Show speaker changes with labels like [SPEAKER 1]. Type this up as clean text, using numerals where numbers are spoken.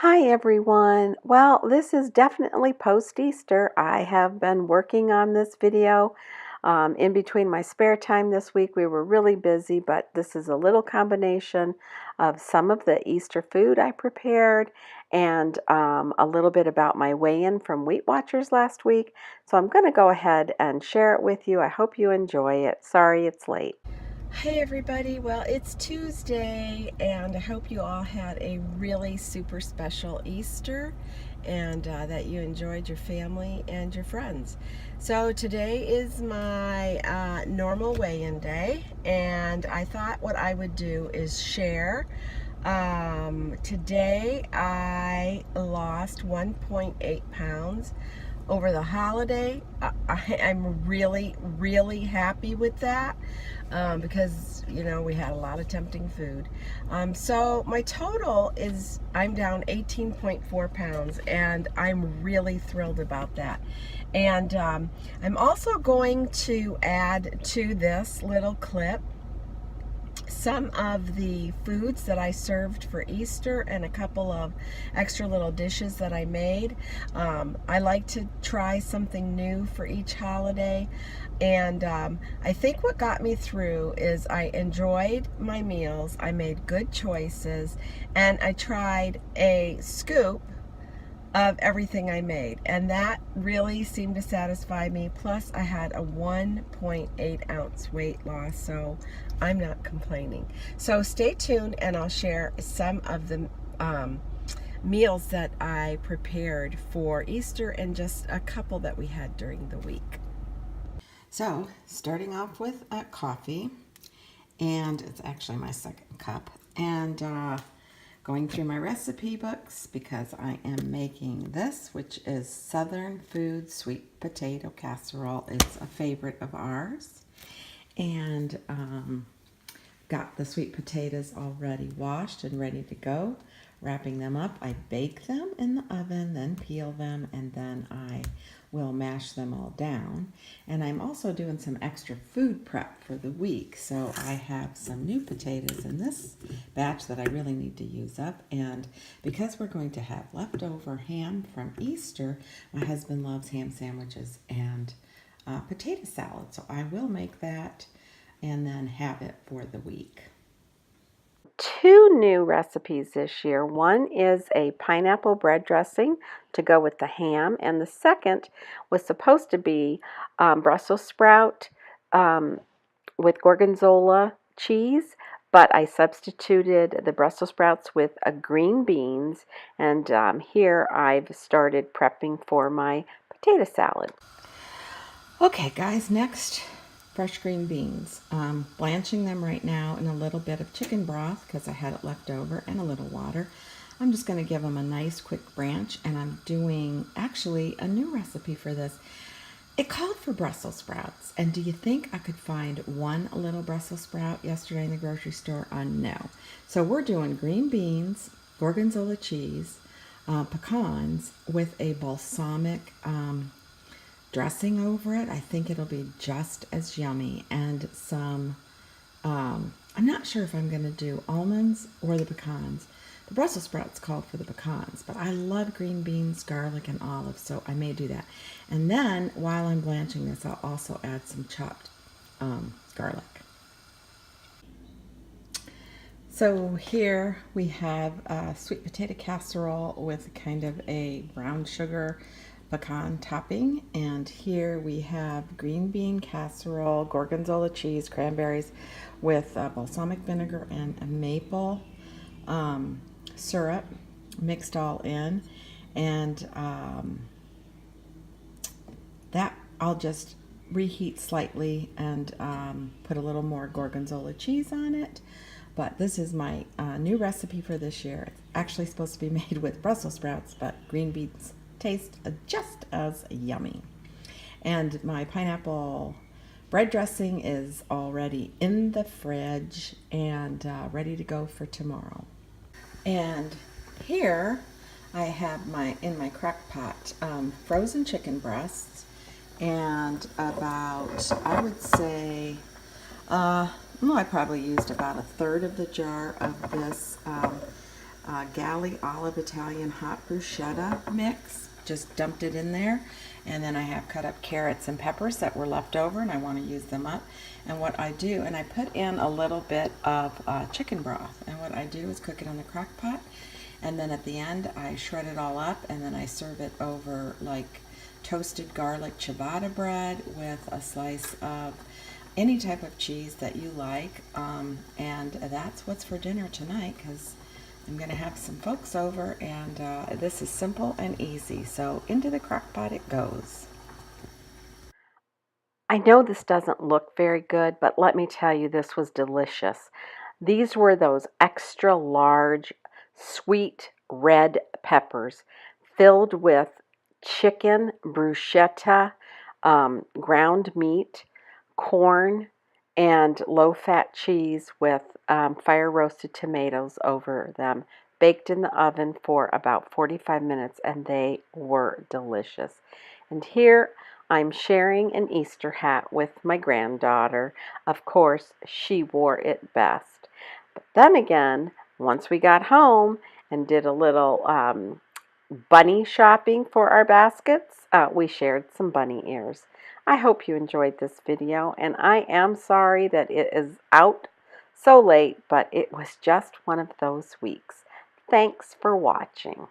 [SPEAKER 1] Hi everyone. Well, this is definitely post-Easter. I have been working on this video in between my spare time this week. We were really busy, but this is a little combination of some of the Easter food I prepared and a little bit about my weigh-in from Weight Watchers last week. So I'm going to go ahead and share it with you. I hope you enjoy it. Sorry it's late.
[SPEAKER 2] Hey everybody, well it's Tuesday and I hope you all had a really super special Easter and that you enjoyed your family and your friends. So today is my normal weigh-in day and I thought what I would do is share. Today I lost 1.8 pounds over the holiday. I'm really happy with that because we had a lot of tempting food. So my total is I'm down 18.4 pounds and I'm really thrilled about that. And I'm also going to add to this little clip some of the foods that I served for Easter and a couple of extra little dishes that I made. I like to try something new for each holiday, and I think what got me through is I enjoyed my meals, I made good choices, and I tried a scoop of everything I made, and that really seemed to satisfy me. Plus I had a 1.8 ounce weight loss, so I'm not complaining. So stay tuned and I'll share some of the meals that I prepared for Easter and just a couple that we had during the week. So starting off with coffee, and it's actually my second cup, and going through my recipe books because I am making this, which is Southern Food Sweet Potato Casserole. It's a favorite of ours. And got the sweet potatoes already washed and ready to go. Wrapping them up, I bake them in the oven, then peel them, and then I will mash them all down. And I'm also doing some extra food prep for the week. So I have some new potatoes in this batch that I really need to use up. And because we're going to have leftover ham from Easter, my husband loves ham sandwiches and potato salad. So I will make that and then have it for the week.
[SPEAKER 1] Two new recipes this year. One is a pineapple bread dressing to go with the ham, and the second was supposed to be Brussels sprout with Gorgonzola cheese, but I substituted the Brussels sprouts with green beans, and here I've started prepping for my potato salad.
[SPEAKER 2] Okay, guys, next, fresh green beans. Blanching them right now in a little bit of chicken broth because I had it left over and a little water. I'm just going to give them a nice quick branch, and I'm doing actually a new recipe for this. It called for Brussels sprouts, and do you think I could find one little Brussels sprout yesterday in the grocery store? No. So we're doing green beans, Gorgonzola cheese, pecans with a balsamic dressing over it. I think it'll be just as yummy. And some, I'm not sure if I'm going to do almonds or the pecans. The Brussels sprouts called for the pecans, but I love green beans, garlic, and olives, so I may do that. And then while I'm blanching this, I'll also add some chopped garlic. So here we have a sweet potato casserole with kind of a brown sugar pecan topping, and here we have green bean casserole, gorgonzola cheese, cranberries with balsamic vinegar and a maple syrup mixed all in, and that I'll just reheat slightly and put a little more gorgonzola cheese on it. But this is my new recipe for this year. It's actually supposed to be made with Brussels sprouts, but green beans taste just as yummy. And my pineapple bread dressing is already in the fridge and ready to go for tomorrow. And here I have in my crock pot frozen chicken breasts, and about, I would say, I probably used about a third of the jar of this Galli olive Italian hot bruschetta mix. Just dumped it in there. And then I have cut up carrots and peppers that were left over, and I want to use them up. And what I do, and I put in a little bit of chicken broth. And what I do is cook it on the crock pot. And then at the end, I shred it all up, and then I serve it over like toasted garlic ciabatta bread with a slice of any type of cheese that you like. And that's what's for dinner tonight, because I'm going to have some folks over, and this is simple and easy. So into the crock pot it goes.
[SPEAKER 1] I know this doesn't look very good, but let me tell you, this was delicious. These were those extra large, sweet red peppers filled with chicken, bruschetta, ground meat, corn, and low-fat cheese with fire-roasted tomatoes over them, baked in the oven for about 45 minutes, and they were delicious. And here I'm sharing an Easter hat with my granddaughter. Of course, she wore it best. But then again, once we got home and did a little bunny shopping for our baskets, we shared some bunny ears. I hope you enjoyed this video, and I am sorry that it is out so late, but it was just one of those weeks. Thanks for watching.